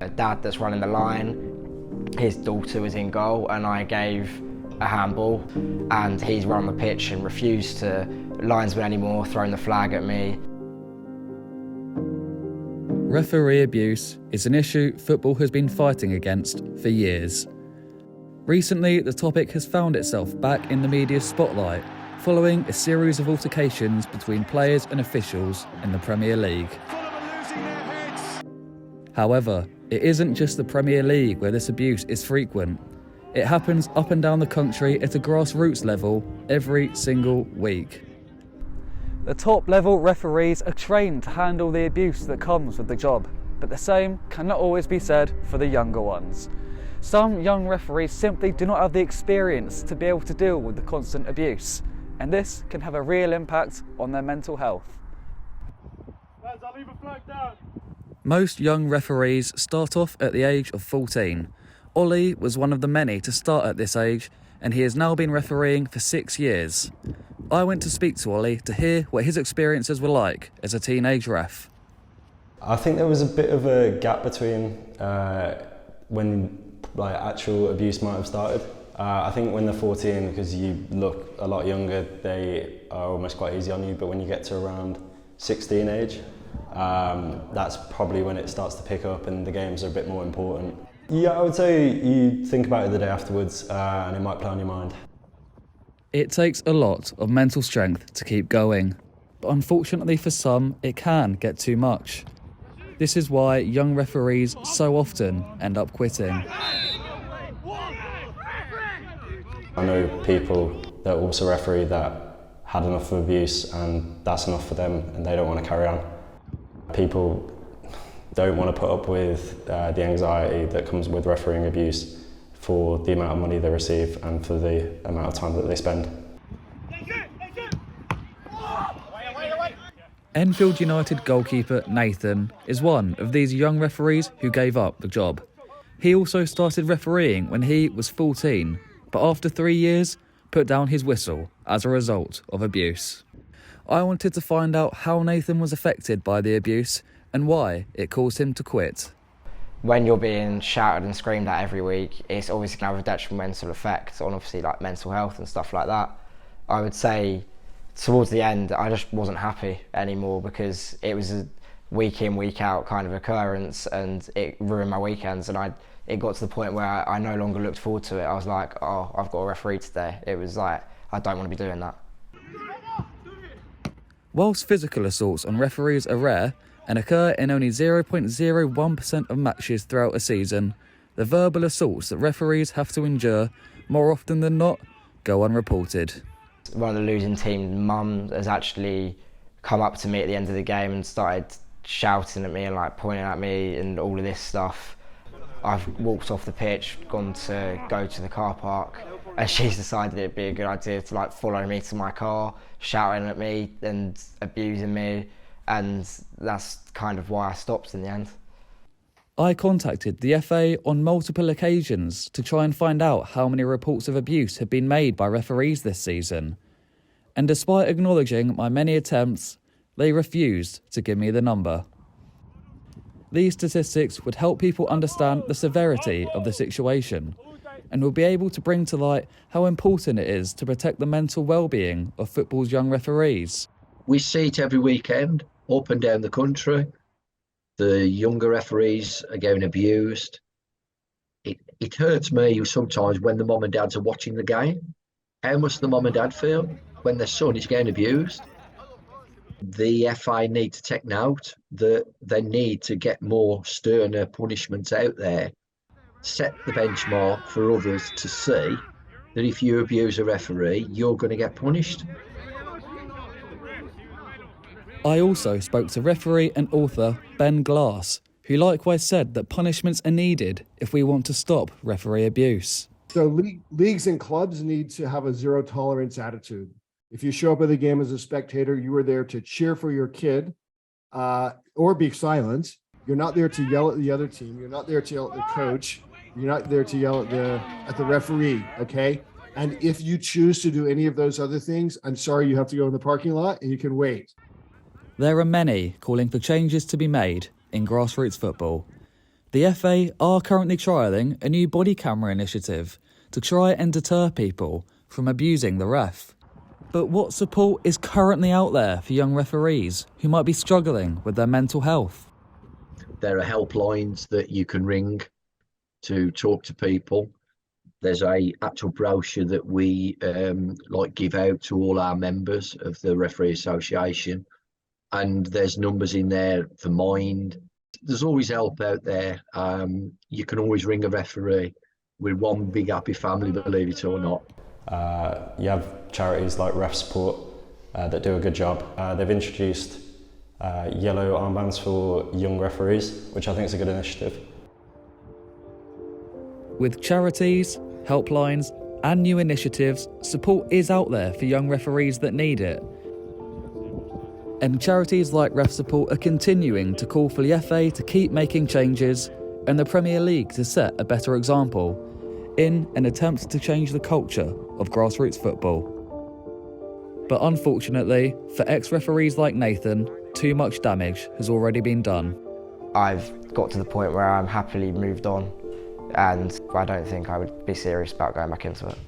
A dad that's running the line, his daughter was in goal and I gave a handball and he's run on the pitch and refused to linesman anymore, throwing the flag at me. Referee abuse is an issue football has been fighting against for years. Recently, the topic has found itself back in the media's spotlight following a series of altercations between players and officials in the Premier League. However, it isn't just the Premier League where this abuse is frequent. It happens up and down the country at a grassroots level every single week. The top level referees are trained to handle the abuse that comes with the job, but the same cannot always be said for the younger ones. Some young referees simply do not have the experience to be able to deal with the constant abuse, and this can have a real impact on their mental health. Lads, I'll leave a flag down. Most young referees start off at the age of 14. Ollie was one of the many to start at this age, and he has now been refereeing for 6 years. I went to speak to Ollie to hear what his experiences were like as a teenage ref. I think there was a bit of a gap between when actual abuse might have started. I think when they're 14, because you look a lot younger, they are almost quite easy on you, but when you get to around 16 age, that's probably when it starts to pick up and the games are a bit more important. Yeah, I would say you think about it the day afterwards and it might play on your mind. It takes a lot of mental strength to keep going, but unfortunately for some, it can get too much. This is why young referees so often end up quitting. I know people that also referee that had enough of abuse and that's enough for them and they don't want to carry on. People don't want to put up with the anxiety that comes with refereeing abuse for the amount of money they receive and for the amount of time that they spend. Enfield United goalkeeper Nathan is one of these young referees who gave up the job. He also started refereeing when he was 14, but after 3 years, put down his whistle as a result of abuse. I wanted to find out how Nathan was affected by the abuse and why it caused him to quit. When you're being shouted and screamed at every week, it's obviously going to have a detrimental effect on obviously like mental health and stuff like that. I would say towards the end, I just wasn't happy anymore because it was a week in, week out kind of occurrence and it ruined my weekends and it got to the point where I no longer looked forward to it. I was like, oh, I've got a referee today. It was like, I don't want to be doing that. Whilst physical assaults on referees are rare and occur in only 0.01% of matches throughout a season, the verbal assaults that referees have to endure, more often than not, go unreported. One of the losing team's mum has actually come up to me at the end of the game and started shouting at me and like pointing at me and all of this stuff. I've walked off the pitch, gone to go to the car park, and she's decided it'd be a good idea to like follow me to my car, shouting at me and abusing me, and that's kind of why I stopped in the end. I contacted the FA on multiple occasions to try and find out how many reports of abuse had been made by referees this season. And despite acknowledging my many attempts, they refused to give me the number. These statistics would help people understand the severity of the situation and will be able to bring to light how important it is to protect the mental well-being of football's young referees. We see it every weekend, up and down the country. The younger referees are getting abused. It hurts me sometimes when the mum and dads are watching the game. How must the mum and dad feel when their son is getting abused? The FA need to take note that they need to get more sterner punishments out there. Set the benchmark for others to see that if you abuse a referee, you're going to get punished. I also spoke to referee and author Ben Glass, who likewise said that punishments are needed if we want to stop referee abuse. So leagues and clubs need to have a zero tolerance attitude. If you show up at the game as a spectator, you are there to cheer for your kid or be silent. You're not there to yell at the other team. You're not there to yell at the coach. You're not there to yell at the referee, okay? And if you choose to do any of those other things, I'm sorry, you have to go in the parking lot and you can wait. There are many calling for changes to be made in grassroots football. The FA are currently trialling a new body camera initiative to try and deter people from abusing the ref. But what support is currently out there for young referees who might be struggling with their mental health? There are helplines that you can ring to talk to people. There's a actual brochure that we give out to all our members of the Referee Association, and there's numbers in there for Mind. There's always help out there. You can always ring a referee. We're one big happy family, believe it or not. You have charities like Ref Support that do a good job. They've introduced yellow armbands for young referees, which I think is a good initiative. With charities, helplines, and new initiatives, support is out there for young referees that need it. And charities like Ref Support are continuing to call for the FA to keep making changes and the Premier League to set a better example in an attempt to change the culture of grassroots football. But unfortunately, for ex-referees like Nathan, too much damage has already been done. I've got to the point where I'm happily moved on, and I don't think I would be serious about going back into it.